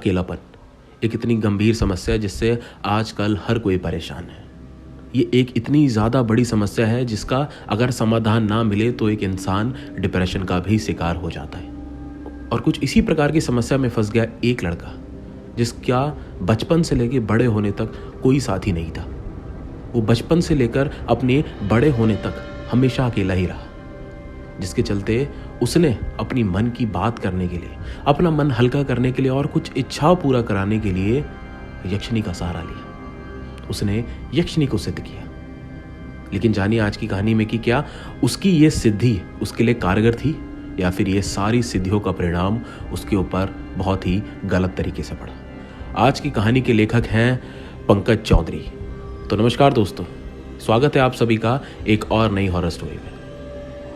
अकेलापन एक इतनी गंभीर समस्या है जिससे आजकल हर कोई परेशान है। ये एक इतनी ज़्यादा बड़ी समस्या है जिसका अगर समाधान ना मिले तो एक इंसान डिप्रेशन का भी शिकार हो जाता है। और कुछ इसी प्रकार की समस्या में फंस गया एक लड़का जिसका बचपन से लेकर बड़े होने तक कोई साथी नहीं था। वो बचपन से लेकर अपने बड़े होने तक हमेशा अकेला ही रहा, जिसके चलते उसने अपनी मन की बात करने के लिए, अपना मन हल्का करने के लिए और कुछ इच्छा पूरा कराने के लिए यक्षिणी का सहारा लिया। उसने यक्षिणी को सिद्ध किया। लेकिन जानिए आज की कहानी में कि क्या उसकी ये सिद्धि उसके लिए कारगर थी या फिर ये सारी सिद्धियों का परिणाम उसके ऊपर बहुत ही गलत तरीके से पड़ा। आज की कहानी के लेखक हैं पंकज चौधरी। तो नमस्कार दोस्तों, स्वागत है आप सभी का एक और नई हॉरर स्टोरी में।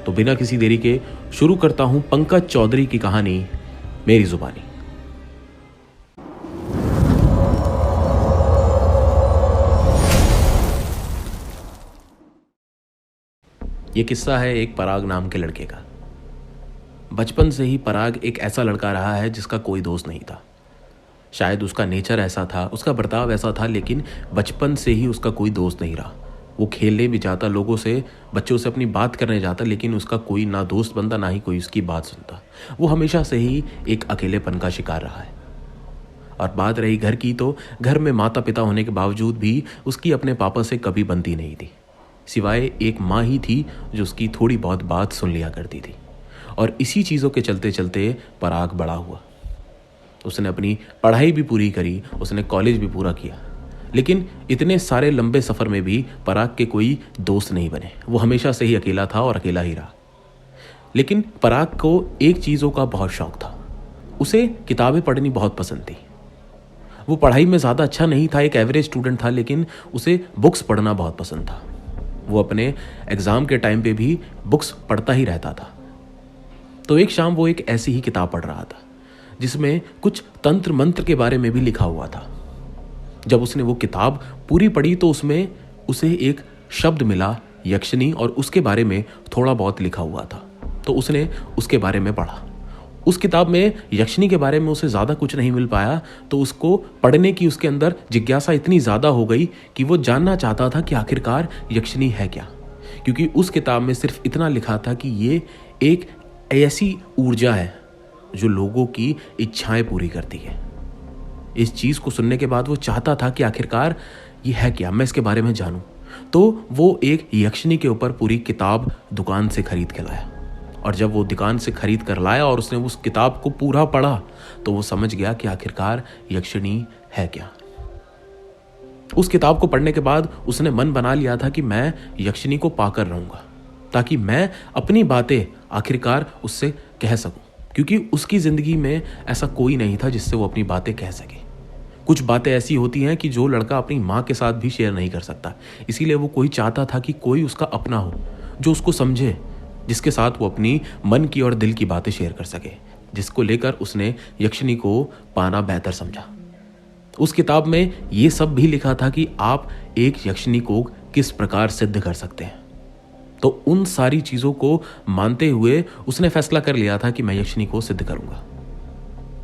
तो बिना किसी देरी के शुरू करता हूं पंकज चौधरी की कहानी मेरी जुबानी। यह किस्सा है एक पराग नाम के लड़के का। बचपन से ही पराग एक ऐसा लड़का रहा है जिसका कोई दोस्त नहीं था। शायद उसका नेचर ऐसा था, उसका बर्ताव ऐसा था, लेकिन बचपन से ही उसका कोई दोस्त नहीं रहा। वो खेलने भी जाता, लोगों से, बच्चों से अपनी बात करने जाता, लेकिन उसका कोई ना दोस्त बनता ना ही कोई उसकी बात सुनता। वो हमेशा से ही एक अकेलेपन का शिकार रहा है। और बात रही घर की, तो घर में माता पिता होने के बावजूद भी उसकी अपने पापा से कभी बनती नहीं थी, सिवाय एक माँ ही थी जो उसकी थोड़ी बहुत बात सुन लिया करती थी। और इसी चीज़ों के चलते चलते पराग बड़ा हुआ। उसने अपनी पढ़ाई भी पूरी करी, उसने कॉलेज भी पूरा किया, लेकिन इतने सारे लंबे सफ़र में भी पराग के कोई दोस्त नहीं बने। वो हमेशा से ही अकेला था और अकेला ही रहा। लेकिन पराग को एक चीज़ों का बहुत शौक था। उसे किताबें पढ़नी बहुत पसंद थी। वो पढ़ाई में ज़्यादा अच्छा नहीं था, एक एवरेज स्टूडेंट था, लेकिन उसे बुक्स पढ़ना बहुत पसंद था। वो अपने एग्ज़ाम के टाइम पे भी बुक्स पढ़ता ही रहता था। तो एक शाम वो एक ऐसी ही किताब पढ़ रहा था जिसमें कुछ तंत्र मंत्र के बारे में भी लिखा हुआ था। जब उसने वो किताब पूरी पढ़ी तो उसमें उसे एक शब्द मिला यक्षिणी, और उसके बारे में थोड़ा बहुत लिखा हुआ था। तो उसने उसके बारे में पढ़ा। उस किताब में यक्षिणी के बारे में उसे ज़्यादा कुछ नहीं मिल पाया, तो उसको पढ़ने की उसके अंदर जिज्ञासा इतनी ज़्यादा हो गई कि वो जानना चाहता था कि आखिरकार यक्षिणी है क्या। क्योंकि उस किताब में सिर्फ इतना लिखा था कि ये एक ऐसी ऊर्जा है जो लोगों की इच्छाएं पूरी करती है। इस चीज़ को सुनने के बाद वो चाहता था कि आखिरकार ये है क्या, मैं इसके बारे में जानूं। तो वो एक यक्षिणी के ऊपर पूरी किताब दुकान से खरीद के लाया। और जब वो दुकान से खरीद कर लाया और उसने उस किताब को पूरा पढ़ा तो वो समझ गया कि आखिरकार यक्षिणी है क्या। उस किताब को पढ़ने के बाद उसने मन बना लिया था कि मैं यक्षिणी को पाकर रहूंगा, ताकि मैं अपनी बातें आखिरकार उससे कह सकूं। क्योंकि उसकी ज़िंदगी में ऐसा कोई नहीं था जिससे वो अपनी बातें कह सके। कुछ बातें ऐसी होती हैं कि जो लड़का अपनी माँ के साथ भी शेयर नहीं कर सकता। इसीलिए वो कोई चाहता था कि कोई उसका अपना हो जो उसको समझे, जिसके साथ वो अपनी मन की और दिल की बातें शेयर कर सके, जिसको लेकर उसने यक्षिणी को पाना बेहतर समझा। उस किताब में ये सब भी लिखा था कि आप एक यक्षिणी को किस प्रकार सिद्ध कर सकते हैं। तो उन सारी चीज़ों को मानते हुए उसने फैसला कर लिया था कि मैं यक्षिणी को सिद्ध करूंगा।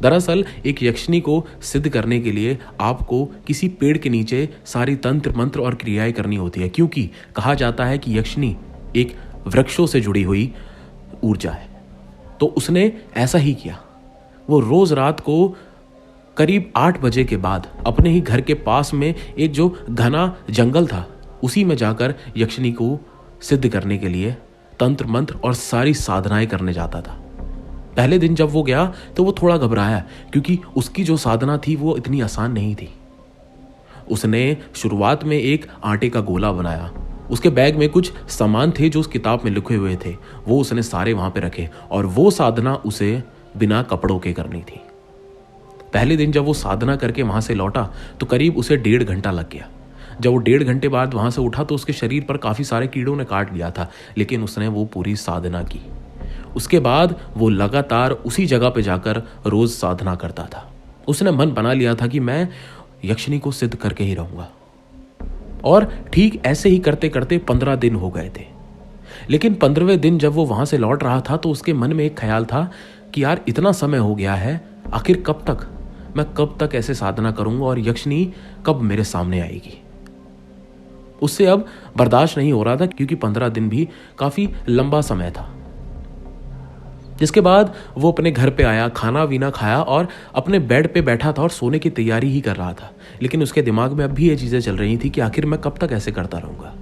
दरअसल एक यक्षिणी को सिद्ध करने के लिए आपको किसी पेड़ के नीचे सारी तंत्र मंत्र और क्रियाएं करनी होती है, क्योंकि कहा जाता है कि यक्षिणी एक वृक्षों से जुड़ी हुई ऊर्जा है। तो उसने ऐसा ही किया। वो रोज रात को करीब 8 बजे के बाद अपने ही घर के पास में एक जो घना जंगल था उसी में जाकर यक्षिणी को सिद्ध करने के लिए तंत्र मंत्र और सारी साधनाएं करने जाता था। पहले दिन जब वो गया तो वो थोड़ा घबराया, क्योंकि उसकी जो साधना थी वो इतनी आसान नहीं थी। उसने शुरुआत में एक आटे का गोला बनाया। उसके बैग में कुछ सामान थे जो उस किताब में लिखे हुए थे, वो उसने सारे वहां पे रखे, और वो साधना उसे बिना कपड़ों के करनी थी। पहले दिन जब वो साधना करके वहां से लौटा तो करीब उसे 1.5 घंटा लग गया। जब वो 1.5 घंटे बाद वहां से उठा तो उसके शरीर पर काफी सारे कीड़ों ने काट लिया था, लेकिन उसने वो पूरी साधना की। उसके बाद वो लगातार उसी जगह पे जाकर रोज साधना करता था। उसने मन बना लिया था कि मैं यक्षिणी को सिद्ध करके ही रहूंगा। और ठीक ऐसे ही करते करते 15 दिन हो गए थे। लेकिन 15वें दिन जब वो वहां से लौट रहा था तो उसके मन में एक ख्याल था कि यार इतना समय हो गया है, आखिर कब तक मैं कब तक ऐसे साधना करूंगा और यक्षिणी कब मेरे सामने आएगी। उससे अब बर्दाश्त नहीं हो रहा था, क्योंकि 15 दिन भी काफी लंबा समय था। जिसके बाद वो अपने घर पे आया, खाना वीना खाया और अपने बेड पे बैठा था और सोने की तैयारी ही कर रहा था। लेकिन उसके दिमाग में अब भी ये चीजें चल रही थी कि आखिर मैं कब तक ऐसे करता रहूंगा।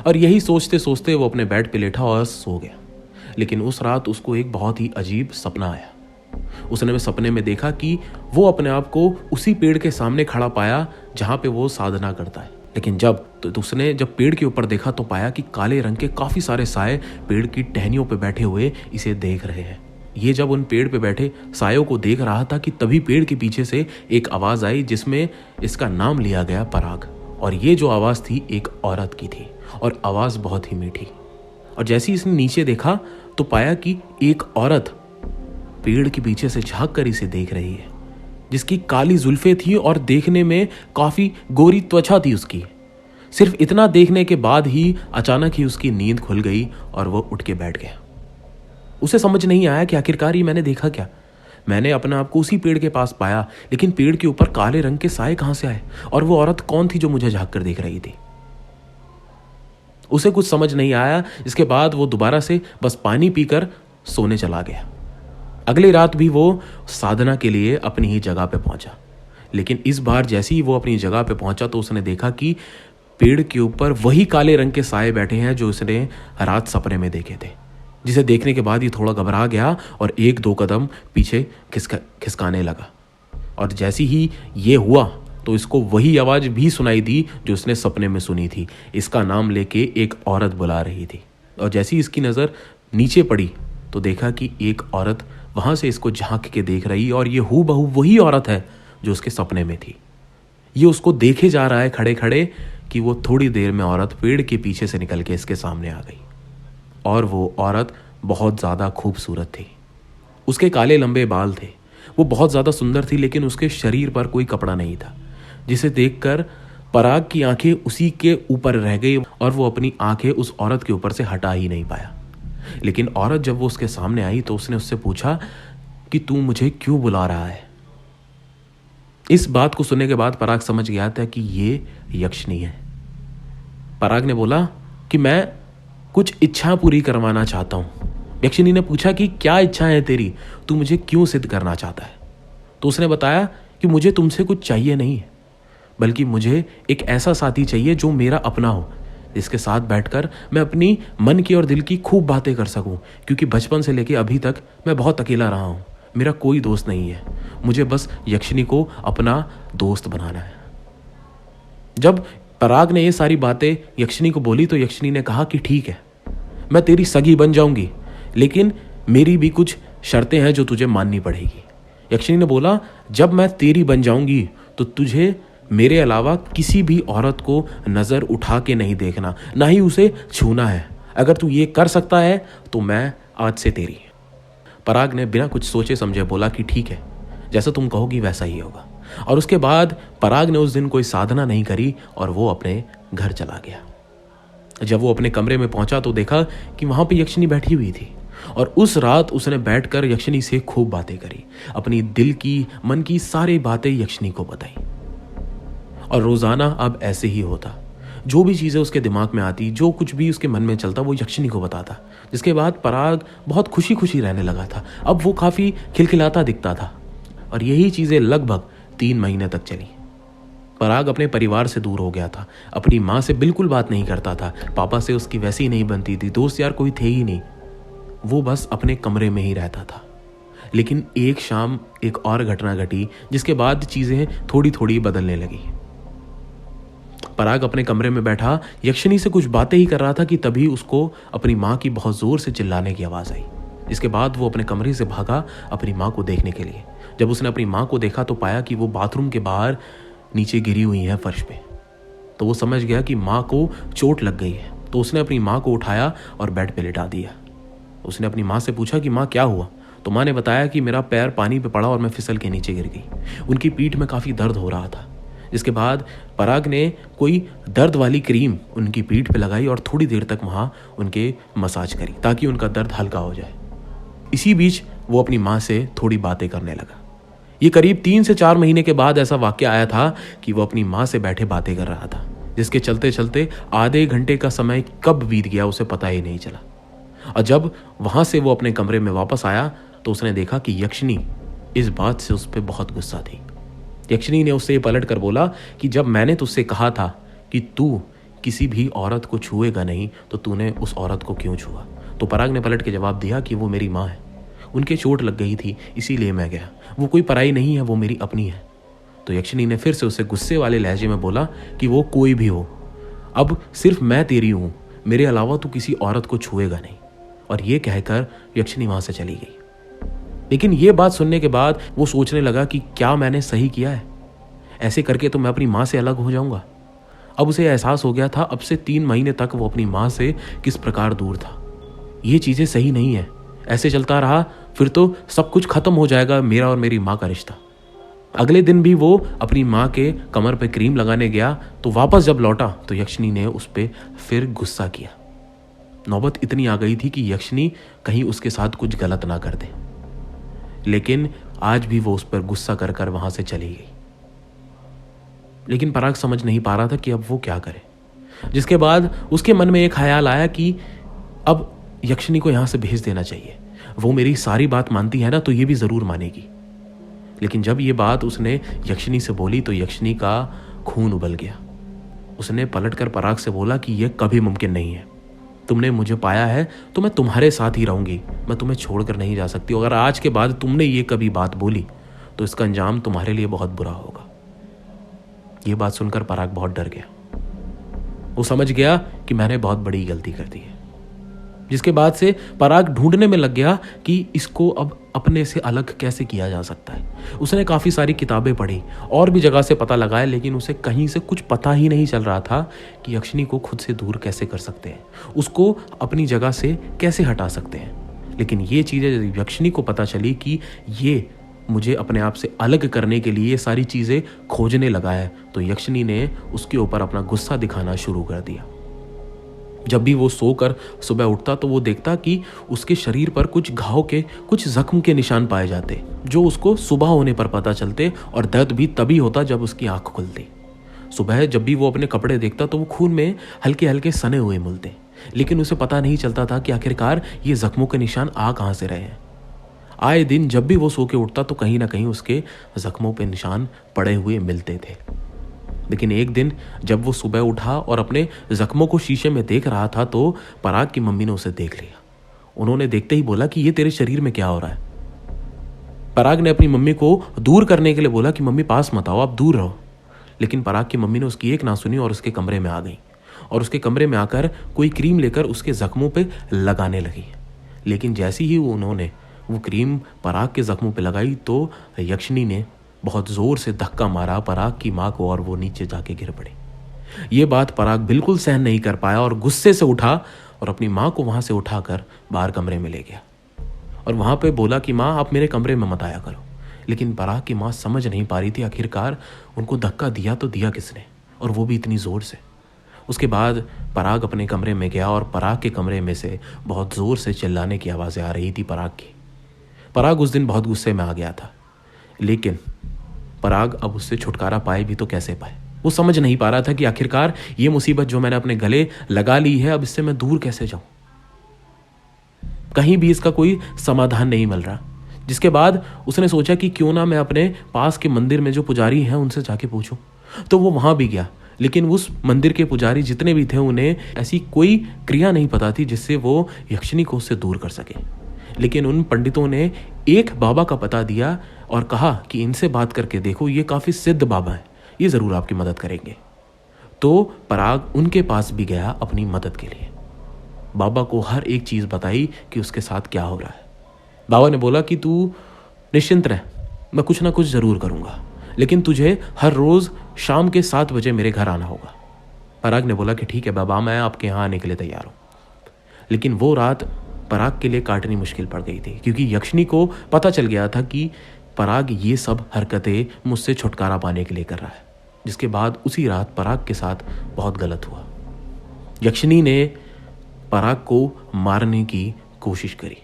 और यही सोचते सोचते वो अपने बेड पे लेटा और सो गया। लेकिन उस रात उसको एक बहुत ही अजीब सपना आया। उसने सपने में देखा कि वो अपने आप को उसी पेड़ के सामने खड़ा पाया जहां पे वो साधना करता है। लेकिन उसने जब पेड़ के ऊपर देखा तो पाया कि काले रंग के काफी सारे साए पेड़ की टहनियों पे बैठे हुए इसे देख रहे हैं। ये जब उन पेड़ पे बैठे सायों को देख रहा था कि तभी पेड़ के पीछे से एक आवाज आई, जिसमें इसका नाम लिया गया पराग। और ये जो आवाज थी एक औरत की थी और आवाज बहुत ही मीठी। और जैसे ही इसने नीचे देखा तो पाया कि एक औरत पेड़ के पीछे से झांक कर इसे देख रही है, जिसकी काली जुल्फें थी और देखने में काफी गोरी त्वचा थी उसकी। सिर्फ इतना देखने के बाद ही अचानक ही उसकी नींद खुल गई और वो उठ के बैठ गया। उसे समझ नहीं आया कि आखिरकार ये मैंने देखा क्या। मैंने अपने आप को उसी पेड़ के पास पाया, लेकिन पेड़ के ऊपर काले रंग के साए कहां से आए और वो औरत कौन थी जो मुझे झांक कर देख रही थी। उसे कुछ समझ नहीं आया। इसके बाद वो दोबारा से बस पानी पीकर सोने चला गया। अगली रात भी वो साधना के लिए अपनी ही जगह पे पहुंचा। लेकिन इस बार जैसे ही वो अपनी जगह पे पहुंचा तो उसने देखा कि पेड़ के ऊपर वही काले रंग के साए बैठे हैं जो उसने रात सपने में देखे थे। जिसे देखने के बाद ये थोड़ा घबरा गया और 1-2 कदम पीछे खिसकाने लगा। और जैसे ही ये हुआ तो इसको वही आवाज भी सुनाई दी जो उसने सपने में सुनी थी। इसका नाम लेके एक औरत बुला रही थी। और जैसी इसकी नजर नीचे पड़ी तो देखा कि एक औरत वहां से इसको झांक के देख रही, और ये हूबहू वही औरत है जो उसके सपने में थी। ये उसको देखे जा रहा है खड़े खड़े कि वो थोड़ी देर में औरत पेड़ के पीछे से निकल के इसके सामने आ गई। और वो औरत बहुत ज्यादा खूबसूरत थी। उसके काले लंबे बाल थे, वो बहुत ज्यादा सुंदर थी, लेकिन उसके शरीर पर कोई कपड़ा नहीं था, जिसे देखकर पराग की आंखें उसी के ऊपर रह गई और वो अपनी आंखें उस औरत के ऊपर से हटा ही नहीं पाया। लेकिन औरत जब वो उसके सामने आई तो उसने उससे पूछा कि तू मुझे क्यों बुला रहा है। इस बात को सुनने के बाद पराग समझ गया था कि ये यक्षिणी है। पराग ने बोला कि मैं कुछ इच्छा पूरी करवाना चाहता हूं। यक्षिणी ने पूछा कि क्या इच्छा है तेरी, तू मुझे क्यों सिद्ध करना चाहता है। तो उसने बताया कि मुझे तुमसे कुछ चाहिए नहीं है, बल्कि मुझे एक ऐसा साथी चाहिए जो मेरा अपना हो, जिसके साथ बैठकर मैं अपनी मन की और दिल की खूब बातें कर सकूं। क्योंकि बचपन से लेकर अभी तक मैं बहुत अकेला रहा हूं, मेरा कोई दोस्त नहीं है। मुझे बस यक्षिणी को अपना दोस्त बनाना है। जब पराग ने ये सारी बातें यक्षिणी को बोली तो यक्षिणी ने कहा कि ठीक है, मैं तेरी सगी बन जाऊंगी, लेकिन मेरी भी कुछ शर्तें हैं जो तुझे माननी पड़ेगी। यक्षिणी ने बोला, जब मैं तेरी बन जाऊंगी तो तुझे मेरे अलावा किसी भी औरत को नजर उठा के नहीं देखना, ना ही उसे छूना है। अगर तू ये कर सकता है तो मैं आज से तेरी। पराग ने बिना कुछ सोचे समझे बोला कि ठीक है, जैसा तुम कहोगी वैसा ही होगा। और उसके बाद पराग ने उस दिन कोई साधना नहीं करी और वो अपने घर चला गया। जब वो अपने कमरे में पहुंचा तो देखा कि वहां पे यक्षिणी बैठी हुई थी। और उस रात उसने बैठकर यक्षिणी से खूब बातें करी, अपनी दिल की मन की सारी बातें यक्षिणी को बताई। और रोजाना अब ऐसे ही होता, जो भी चीजें उसके दिमाग में आती, जो कुछ भी उसके मन में चलता, वो यक्षिणी को बताता। जिसके बाद पराग बहुत खुशी खुशी रहने लगा था। अब वो काफी खिलखिलाता दिखता था। और यही चीजें लगभग 3 महीने तक चली। पराग अपने परिवार से दूर हो गया था, अपनी माँ से बिल्कुल बात नहीं करता था, पापा से उसकी वैसी ही नहीं बनती थी, दोस्त यार कोई थे ही नहीं। वो बस अपने कमरे में ही रहता था। लेकिन एक शाम एक और घटना घटी, जिसके बाद चीजें थोड़ी थोड़ी बदलने लगी। पराग अपने कमरे में बैठा यक्षिणी से कुछ बातें ही कर रहा था कि तभी उसको अपनी माँ की बहुत जोर से चिल्लाने की आवाज आई। इसके बाद वो अपने कमरे से भागा अपनी माँ को देखने के लिए। जब उसने अपनी माँ को देखा तो पाया कि वो बाथरूम के बाहर नीचे गिरी हुई है फर्श पे। तो वो समझ गया कि माँ को चोट लग गई है। तो उसने अपनी माँ को उठाया और बेड पे लिटा दिया। उसने अपनी माँ से पूछा कि माँ क्या हुआ। तो माँ ने बताया कि मेरा पैर पानी पे पड़ा और मैं फिसल के नीचे गिर गई। उनकी पीठ में काफ़ी दर्द हो रहा था। इसके बाद पराग ने कोई दर्द वाली क्रीम उनकी पीठ पे लगाई और थोड़ी देर तक वहाँ उनके मसाज करी ताकि उनका दर्द हल्का हो जाए। इसी बीच वो अपनी माँ से थोड़ी बातें करने लगा। ये करीब 3 से 4 महीने के बाद ऐसा वाक्य आया था कि वो अपनी माँ से बैठे बातें कर रहा था, जिसके चलते चलते आधे घंटे का समय कब बीत गया उसे पता ही नहीं चला। और जब वहां से वो अपने कमरे में वापस आया तो उसने देखा कि यक्षिनी इस बात से उस पर बहुत गुस्सा थी। यक्षिनी ने उससे पलट कर बोला कि जब मैंने तुझसे कहा था कि तू किसी भी औरत को छुएगा नहीं तो तूने उस औरत को क्यों छुआ? तो पराग ने पलट के जवाब दिया कि वो मेरी माँ है, उनके चोट लग गई थी इसीलिए मैं गया, वो कोई पराई नहीं है, वो मेरी अपनी है। तो यक्षिनी ने फिर से उसे गुस्से वाले लहजे में बोला कि वो कोई भी हो, अब सिर्फ मैं तेरी हूं, मेरे अलावा तू किसी औरत को छुएगा नहीं। और ये कहकर यक्षिनी वहां से चली गई। लेकिन ये बात सुनने के बाद वो सोचने लगा कि क्या मैंने सही किया है? ऐसे करके तो मैं अपनी माँ से अलग हो जाऊंगा। अब उसे एहसास हो गया था अब से 3 महीने तक वो अपनी माँ से किस प्रकार दूर था। ये चीजें सही नहीं है, ऐसे चलता रहा फिर तो सब कुछ खत्म हो जाएगा मेरा और मेरी माँ का रिश्ता। अगले दिन भी वो अपनी माँ के कमर पे क्रीम लगाने गया तो वापस जब लौटा तो यक्षिनी ने उस पर फिर गुस्सा किया। नौबत इतनी आ गई थी कि यक्षिनी कहीं उसके साथ कुछ गलत ना कर दे, लेकिन आज भी वो उस पर गुस्सा कर कर वहां से चली गई। लेकिन पराग समझ नहीं पा रहा था कि अब वो क्या करे। जिसके बाद उसके मन में एक ख्याल आया कि अब यक्षिनी को यहां से भेज देना चाहिए, वो मेरी सारी बात मानती है ना तो ये भी जरूर मानेगी। लेकिन जब ये बात उसने यक्षिनी से बोली तो यक्षिनी का खून उबल गया। उसने पलटकर पराग से बोला कि यह कभी मुमकिन नहीं है, तुमने मुझे पाया है तो मैं तुम्हारे साथ ही रहूंगी, मैं तुम्हें छोड़कर नहीं जा सकती। अगर आज के बाद तुमने ये कभी बात बोली तो इसका अंजाम तुम्हारे लिए बहुत बुरा होगा। ये बात सुनकर पराग बहुत डर गया। वो समझ गया कि मैंने बहुत बड़ी गलती कर दी है। जिसके बाद से पराग ढूंढने में लग गया कि इसको अब अपने से अलग कैसे किया जा सकता है। उसने काफी सारी किताबें पढ़ी और भी जगह से पता लगाया, लेकिन उसे कहीं से कुछ पता ही नहीं चल रहा था कि यक्षिनी को खुद से दूर कैसे कर सकते हैं, उसको अपनी जगह से कैसे हटा सकते हैं। लेकिन ये चीजें यक्षिनी को पता चली कि ये मुझे अपने आप से अलग करने के लिए ये सारी चीजें खोजने लगा है, तो यक्षिनी ने उसके ऊपर अपना गुस्सा दिखाना शुरू कर दिया। जब भी वो सोकर सुबह उठता तो वो देखता कि उसके शरीर पर कुछ घाव के, कुछ जख्म के निशान पाए जाते, जो उसको सुबह होने पर पता चलते, और दर्द भी तभी होता जब उसकी आंख खुलती। सुबह जब भी वो अपने कपड़े देखता तो वो खून में हल्के हल्के सने हुए मिलते, लेकिन उसे पता नहीं चलता था कि आखिरकार ये जख्मों के निशान आ कहां से रहे हैं। आए दिन जब भी वो सो के उठता तो कहीं ना कहीं उसके जख्मों पे निशान पड़े हुए मिलते थे। लेकिन एक दिन जब वो सुबह उठा और अपने जख्मों को शीशे में देख रहा था तो पराग की मम्मी ने उसे देख लिया। उन्होंने देखते ही बोला कि ये तेरे शरीर में क्या हो रहा है। पराग ने अपनी मम्मी को दूर करने के लिए बोला कि मम्मी पास मत आओ, आप दूर रहो। लेकिन पराग की मम्मी ने उसकी एक ना सुनी और उसके कमरे में आ गई और उसके कमरे में आकर कोई क्रीम लेकर उसके जख्मों पे लगाने लगी। लेकिन जैसे ही उन्होंने वो क्रीम पराग के जख्मों पे लगाई तो यक्षिनी ने बहुत जोर से धक्का मारा पराग की मां को और वो नीचे जाके गिर पड़ी। ये बात पराग बिल्कुल सहन नहीं कर पाया और गुस्से से उठा और अपनी मां को वहां से उठाकर बाहर कमरे में ले गया और वहां पे बोला कि मां आप मेरे कमरे में मत आया करो। लेकिन पराग की मां समझ नहीं पा रही थी आखिरकार उनको धक्का दिया तो दिया किसने, और वो भी इतनी जोर से। उसके बाद पराग अपने कमरे में गया और पराग के कमरे में से बहुत जोर से चिल्लाने की आवाजें आ रही थी पराग की। पराग उस दिन बहुत गुस्से में आ गया था, लेकिन पराग अब उससे छुटकारा पाए भी तो कैसे पाए। वो समझ नहीं पा रहा था कि आखिरकार ये मुसीबत जो मैंने अपने गले लगा ली है अब इससे मैं दूर कैसे जाऊं। कहीं भी इसका कोई समाधान नहीं मिल रहा। जिसके बाद उसने सोचा कि क्यों ना मैं अपने पास के मंदिर में जो पुजारी हैं उनसे जाके पूछूं। तो वो वहां भी गया, लेकिन उस मंदिर के पुजारी जितने भी थे उन्हें ऐसी कोई क्रिया नहीं पता थी जिससे वो यक्षिनी को उससे दूर कर सके। लेकिन उन पंडितों ने एक बाबा का पता दिया और कहा कि इनसे बात करके देखो, ये काफी सिद्ध बाबा हैं, ये जरूर आपकी मदद करेंगे। तो पराग उनके पास भी गया अपनी मदद के लिए। बाबा को हर एक चीज बताई कि उसके साथ क्या हो रहा है। बाबा ने बोला कि तू निश्चिंत रह, मैं कुछ ना कुछ जरूर करूंगा, लेकिन तुझे हर रोज शाम के 7 बजे मेरे घर आना होगा। पराग ने बोला कि ठीक है बाबा, मैं आपके यहाँ आने के लिए तैयार हूं। लेकिन वो रात पराग के लिए काटनी मुश्किल पड़ गई थी, क्योंकि यक्षिनी को पता चल गया था कि पराग ये सब हरकतें मुझसे छुटकारा पाने के लिए कर रहा है। जिसके बाद उसी रात पराग के साथ बहुत गलत हुआ। यक्षिनी ने पराग को मारने की कोशिश करी।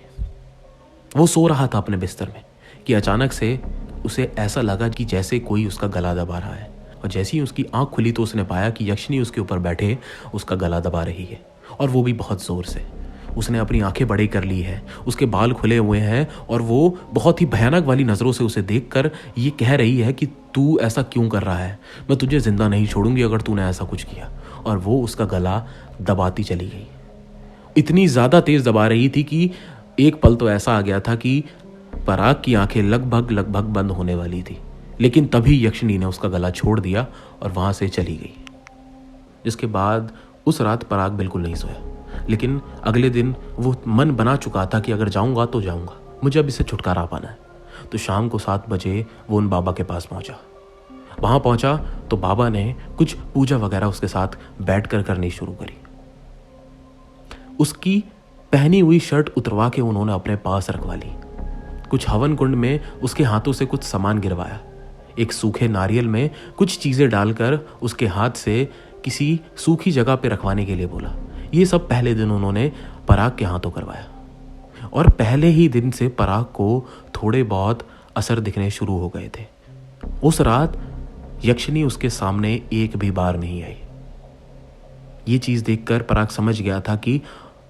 वो सो रहा था अपने बिस्तर में कि अचानक से उसे ऐसा लगा कि जैसे कोई उसका गला दबा रहा है, और जैसे ही उसकी आंख खुली तो उसने पाया कि यक्षिणी उसके ऊपर बैठे उसका गला दबा रही है, और वो भी बहुत ज़ोर से। उसने अपनी आंखें बड़ी कर ली है, उसके बाल खुले हुए हैं, और वो बहुत ही भयानक वाली नज़रों से उसे देखकर ये कह रही है कि तू ऐसा क्यों कर रहा है, मैं तुझे ज़िंदा नहीं छोड़ूंगी अगर तूने ऐसा कुछ किया। और वो उसका गला दबाती चली गई, इतनी ज़्यादा तेज़ दबा रही थी कि एक पल तो ऐसा आ गया था कि पराग की आंखें लगभग बंद होने वाली थी, लेकिन तभी यक्षिणी ने उसका गला छोड़ दिया और वहाँ से चली गई। जिसके बाद उस रात पराग बिल्कुल नहीं सोया, लेकिन अगले दिन वो मन बना चुका था कि अगर जाऊंगा तो जाऊंगा, मुझे अब इससे छुटकारा पाना है। तो शाम को 7 बजे वो उन बाबा के पास पहुंचा। वहां पहुंचा तो बाबा ने कुछ पूजा वगैरह उसके साथ बैठकर करनी शुरू करी। उसकी पहनी हुई शर्ट उतरवा के उन्होंने अपने पास रखवा ली। कुछ हवन कुंड में उसके हाथों से कुछ सामान गिरवाया। एक सूखे नारियल में कुछ चीजें डालकर उसके हाथ से किसी सूखी जगह पे रखवाने के लिए बोला। ये सब पहले दिन उन्होंने पराग के हाथों करवाया, और पहले ही दिन से पराग को थोड़े बहुत असर दिखने शुरू हो गए थे। उस रात यक्षिणी उसके सामने एक भी बार नहीं आई। ये चीज देखकर पराग समझ गया था कि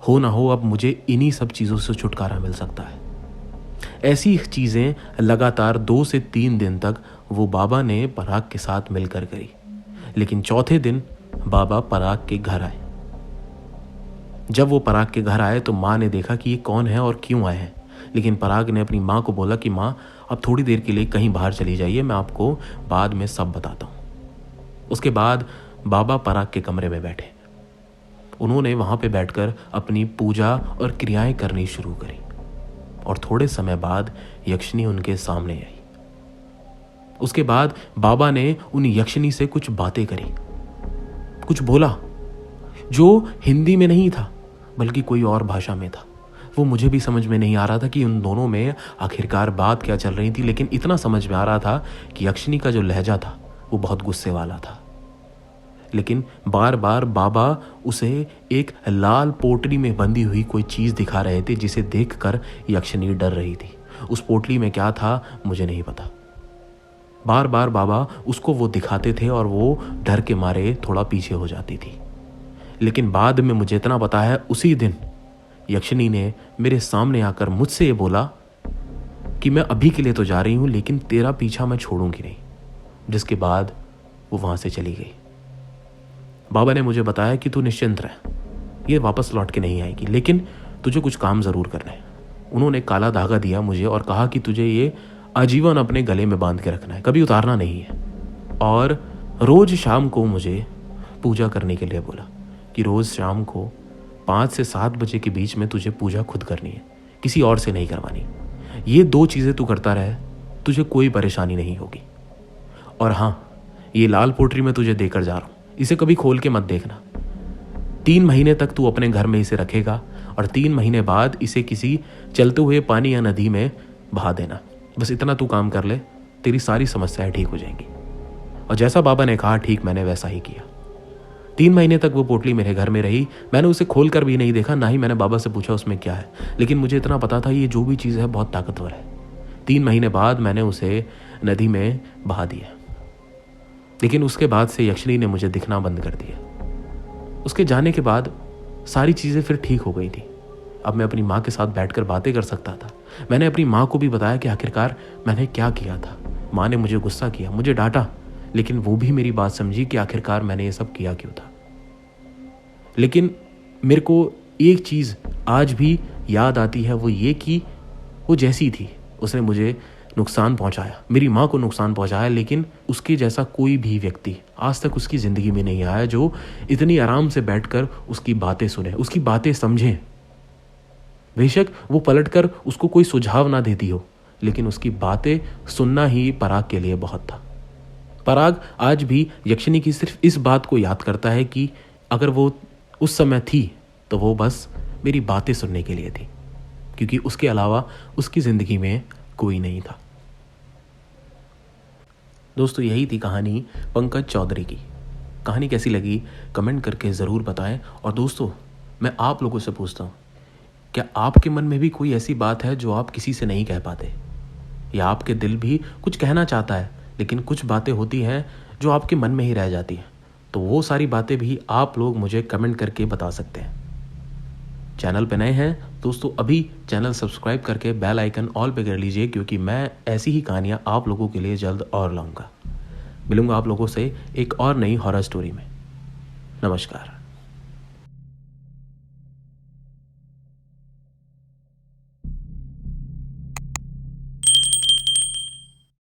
हो ना हो अब मुझे इन्हीं सब चीजों से छुटकारा मिल सकता है। ऐसी चीजें लगातार 2 से 3 दिन तक वो बाबा ने पराग के साथ मिलकर करी, लेकिन चौथे दिन बाबा पराग के घर आए। जब वो पराग के घर आए तो माँ ने देखा कि ये कौन है और क्यों आए हैं, लेकिन पराग ने अपनी माँ को बोला कि माँ अब थोड़ी देर के लिए कहीं बाहर चली जाइए, मैं आपको बाद में सब बताता हूँ। उसके बाद बाबा पराग के कमरे में बैठे। उन्होंने वहां पे बैठकर अपनी पूजा और क्रियाएं करनी शुरू करी, और थोड़े समय बाद यक्षिणी उनके सामने आई। उसके बाद बाबा ने उन यक्षिणी से कुछ बातें करी, कुछ बोला जो हिंदी में नहीं था बल्कि कोई और भाषा में था। वो मुझे भी समझ में नहीं आ रहा था कि उन दोनों में आखिरकार बात क्या चल रही थी, लेकिन इतना समझ में आ रहा था कि यक्षिणी का जो लहजा था वो बहुत गुस्से वाला था। लेकिन बार बार बाबा उसे एक लाल पोटली में बंधी हुई कोई चीज दिखा रहे थे, जिसे देखकर यक्षिणी डर रही थी। उस पोटली में क्या था मुझे नहीं पता। बार बार बाबा उसको वो दिखाते थे और वो डर के मारे थोड़ा पीछे हो जाती थी। लेकिन बाद में मुझे इतना पता है, उसी दिन यक्षिणी ने मेरे सामने आकर मुझसे ये बोला कि मैं अभी के लिए तो जा रही हूं, लेकिन तेरा पीछा मैं छोड़ूंगी नहीं। जिसके बाद वो वहां से चली गई। बाबा ने मुझे बताया कि तू निश्चिंत रह, ये वापस लौट के नहीं आएगी, लेकिन तुझे कुछ काम जरूर करना है। उन्होंने काला धागा दिया मुझे और कहा कि तुझे ये आजीवन अपने गले में बांध के रखना है, कभी उतारना नहीं है। और रोज शाम को मुझे पूजा करने के लिए बोला कि रोज शाम को 5 से 7 बजे के बीच में तुझे पूजा खुद करनी है, किसी और से नहीं करवानी। ये 2 चीजें तू करता रहे, तुझे कोई परेशानी नहीं होगी। और हाँ, ये लाल पोटली मैं तुझे देकर जा रहा हूं, इसे कभी खोल के मत देखना। 3 महीने तक तू अपने घर में इसे रखेगा, और 3 महीने बाद इसे किसी चलते हुए पानी या नदी में बहा देना। बस इतना तू काम कर ले, तेरी सारी समस्याएं ठीक हो जाएंगी। और जैसा बाबा ने कहा ठीक मैंने वैसा ही किया। 3 महीने तक वो पोटली मेरे घर में रही। मैंने उसे खोल कर भी नहीं देखा, ना ही मैंने बाबा से पूछा उसमें क्या है, लेकिन मुझे इतना पता था ये जो भी चीज़ है बहुत ताकतवर है। 3 महीने बाद मैंने उसे नदी में बहा दिया, लेकिन उसके बाद से यक्षिणी ने मुझे दिखना बंद कर दिया। उसके जाने के बाद सारी चीज़ें फिर ठीक हो गई थी। अब मैं अपनी माँ के साथ बैठकर बातें कर सकता था। मैंने अपनी माँ को भी बताया कि आखिरकार मैंने क्या किया था। माँ ने मुझे गुस्सा किया, मुझे डांटा, लेकिन वो भी मेरी बात समझी कि आखिरकार मैंने ये सब किया क्यों था। लेकिन मेरे को एक चीज़ आज भी याद आती है, वो ये कि वो जैसी थी उसने मुझे नुकसान पहुंचाया, मेरी माँ को नुकसान पहुंचाया, लेकिन उसके जैसा कोई भी व्यक्ति आज तक उसकी ज़िंदगी में नहीं आया जो इतनी आराम से बैठकर उसकी बातें सुने, उसकी बातें समझे। बेशक वो पलटकर उसको कोई सुझाव ना देती हो, लेकिन उसकी बातें सुनना ही पराग के लिए बहुत था। पराग आज भी यक्षिणी की सिर्फ इस बात को याद करता है कि अगर वो उस समय थी तो वो बस मेरी बातें सुनने के लिए थी, क्योंकि उसके अलावा उसकी ज़िंदगी में कोई नहीं था। दोस्तों, यही थी कहानी पंकज चौधरी की। कहानी कैसी लगी कमेंट करके ज़रूर बताएं। और दोस्तों, मैं आप लोगों से पूछता हूँ, क्या आपके मन में भी कोई ऐसी बात है जो आप किसी से नहीं कह पाते? या आपके दिल भी कुछ कहना चाहता है, लेकिन कुछ बातें होती हैं जो आपके मन में ही रह जाती हैं, तो वो सारी बातें भी आप लोग मुझे कमेंट करके बता सकते हैं। चैनल पे नए हैं दोस्तों, अभी चैनल सब्सक्राइब करके बेल आइकन ऑल पे कर लीजिए, क्योंकि मैं ऐसी ही कहानियाँ आप लोगों के लिए जल्द और लाऊंगा। मिलूंगा आप लोगों से एक और नई हॉरर स्टोरी में। नमस्कार।